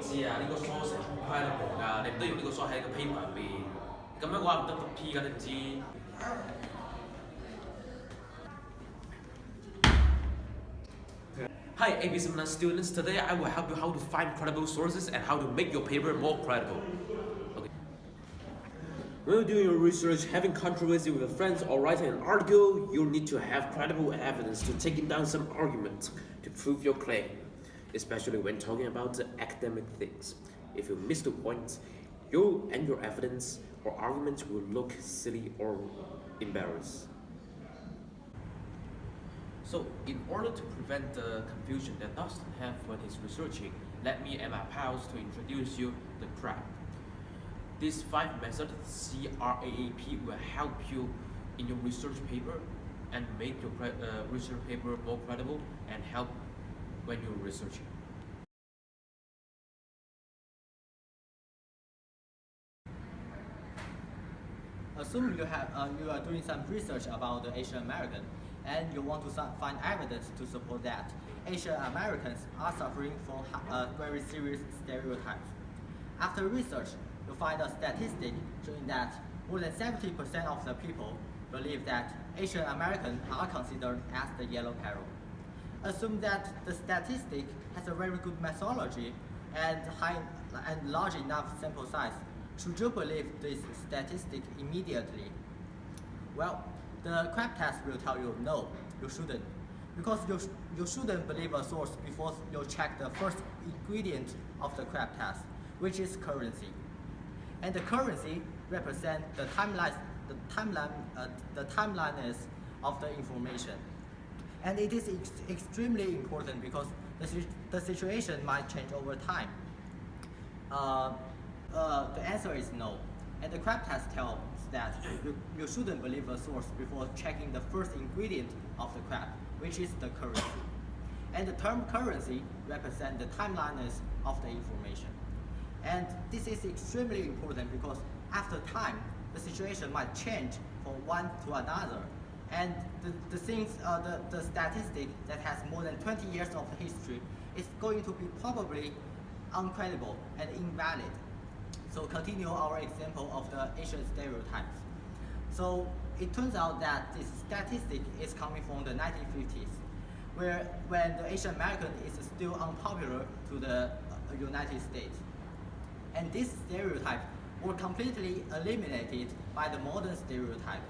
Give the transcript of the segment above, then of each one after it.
知啊，呢個 source 係 credible 㗎，你唔得用呢個 source 喺個 paper 入邊，咁樣嘅話唔得讀 P 㗎，你唔知。Hi ABC Math students, today I will help you how to find credible sources and how to make your paper more credible. Okay. When doing your research, having controversy with friends or writing an article, you need to have credible evidence to take down some argument to prove your claim, especially when talking about the academic things. If you miss the point, you and your evidence or argument will look silly or embarrassed. So, in order to prevent the confusion that Dustin have when he's researching, let me and my pals to introduce you the CRAP. This 5 method, CRAAP, will help you in your research paper and make your research paper more credible and help when you're researching. Assume you are doing some research about the Asian American, and you want to find evidence to support that Asian Americans are suffering from very serious stereotypes. After research, you find a statistic showing that more than 70% of the people believe that Asian Americans are considered as the yellow peril. Assume that the statistic has a very good methodology and large enough sample size. Should you believe this statistic immediately? Well, the CRAP test will tell you no, you shouldn't. Because you shouldn't believe a source before you check the first ingredient of the CRAP test, which is currency. And the currency represents the timeliness of the information. And it is extremely important because the situation might change over time. The answer is no. And the CRAP test tells that you shouldn't believe a source before checking the first ingredient of the CRAP, which is the currency. And the term currency represents the timeliness of the information. And this is extremely important because after time, the situation might change from one to another. And the statistic that has more than 20 years of history is going to be probably uncredible and invalid. So continue our example of the Asian stereotypes. So it turns out that this statistic is coming from the 1950s, when the Asian American is still unpopular to the United States. And this stereotype were completely eliminated by the modern stereotype.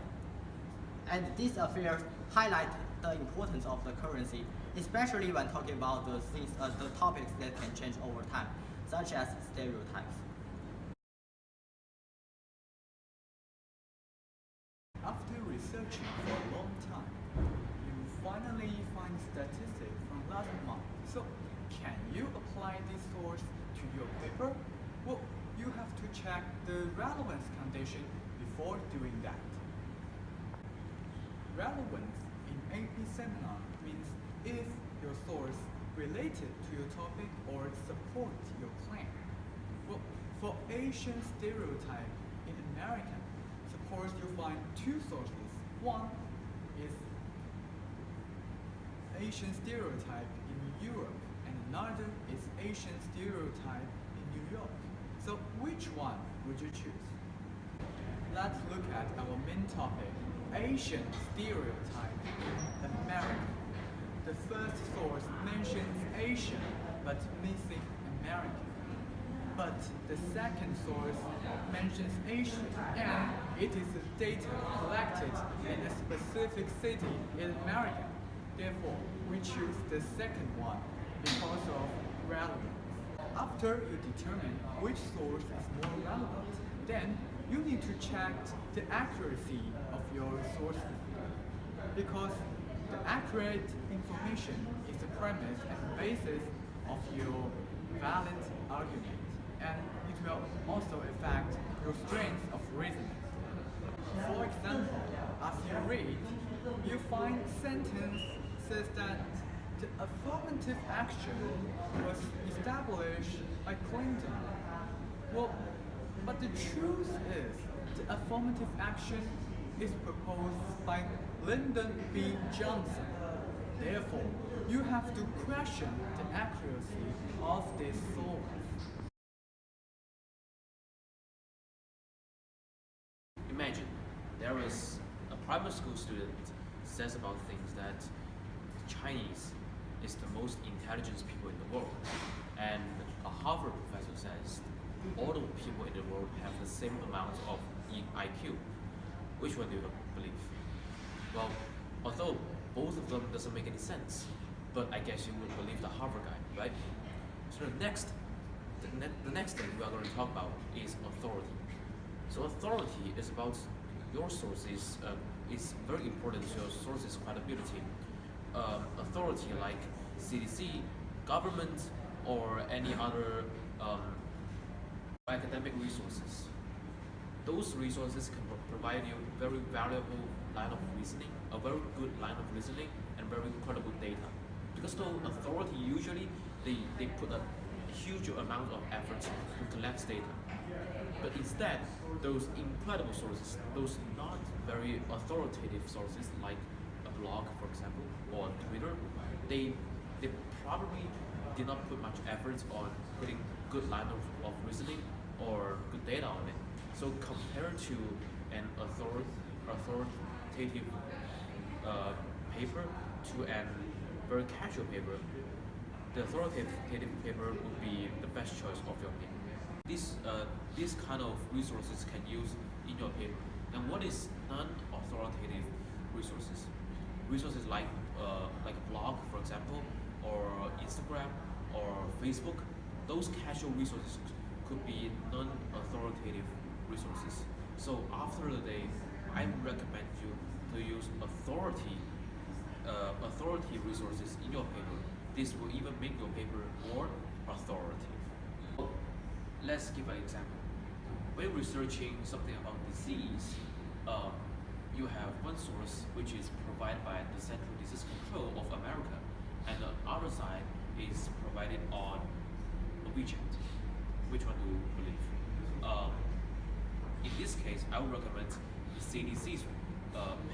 And these affairs highlight the importance of the currency, especially when talking about the topics that can change over time, such as stereotypes. After researching for a long time, you finally find statistics from last month. So, can you apply this source to your paper? Well, you have to check the relevance condition before doing that. Relevance in AP seminar means if your source related to your topic or support your claim. Well, for Asian stereotype in America, suppose you find 2 sources. One is Asian stereotype in Europe and another is Asian stereotype in New York. So which one would you choose? Let's look at our main topic, Asian stereotype in America. The first source mentions Asian but missing American. But the second source mentions Asian and it is data collected in a specific city in America. Therefore, we choose the second one because of relevance. After you determine which source is more relevant, then you need to check the accuracy of your sources. Because the accurate information is the premise and basis of your valid argument. And it will also affect your strength of reasoning. For example, as you read, you find sentence says that the affirmative action was established by Clinton. Well, but the truth is, the affirmative action is proposed by Lyndon B. Johnson. Therefore, you have to question the accuracy of this source. primary school student says about things that Chinese is the most intelligent people in the world, and a Harvard professor says all the people in the world have the same amount of IQ. Which one do you believe? Well, although both of them doesn't make any sense, but I guess you would believe the Harvard guy, right? So the next thing we are going to talk about is authority. So authority is about your sources, is very important to your sources credibility. Authority like CDC, government, or any other academic resources. Those resources can provide you very valuable line of reasoning, a very good line of reasoning, and very credible data. Because the authority usually they put a huge amount of effort to collect data. But instead, those incredible sources, those not very authoritative sources like a blog, for example, or Twitter, they probably did not put much effort on putting good line of reasoning or good data on it. So compared to an authoritative paper to an very casual paper, the authoritative paper would be the best choice of your paper. This kind of resources can use in your paper. And what is non-authoritative resources? Resources like a blog, for example, or Instagram or Facebook. Those casual resources could be non-authoritative resources. So after the day, I recommend you to use authority resources in your paper. This will even make your paper more authoritative. Let's give an example. When researching something about disease, you have one source which is provided by the Central Disease Control of America, and the other side is provided on WeChat. Which one do you believe? In this case, I would recommend the CDC's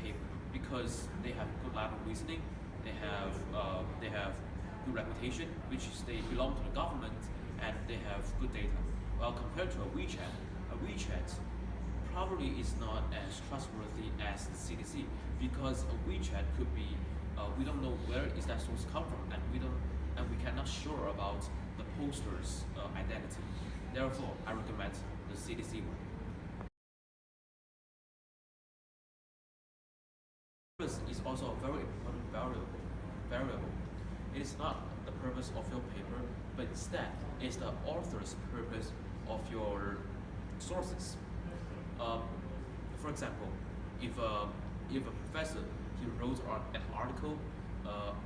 paper because they have good line of reasoning, they have good reputation, which is they belong to the government, and they have good data. Well, compared to a WeChat probably is not as trustworthy as the CDC because a WeChat could be we don't know where is that source come from, and we cannot sure about the poster's identity. Therefore, I recommend the CDC one. Purpose is also a very important variable. It is not the purpose of your paper, but instead it's the author's purpose of your sources. For example, if a professor he wrote an article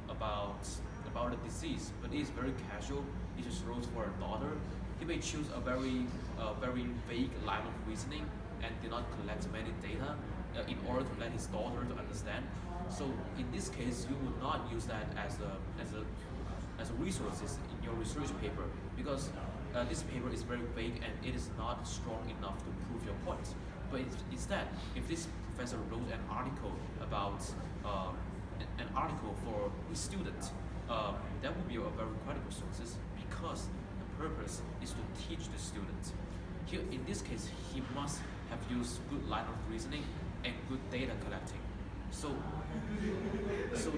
about a disease, but it is very casual, he just wrote for a daughter, he may choose a very vague line of reasoning and did not collect many data in order to let his daughter to understand. So in this case, you would not use that as a resources in your research paper because this paper is very vague and it is not strong enough to prove your point. But instead, if this professor wrote an article about an article for his student, that would be a very credible sources because the purpose is to teach the student. Here, in this case, he must have used good line of reasoning and good data collecting. So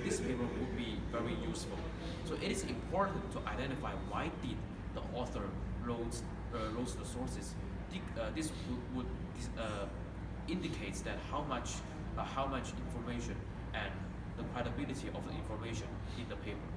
this paper would be very useful. So it is important to identify why did the author wrote the sources. This indicates that how much information and the credibility of the information in the paper.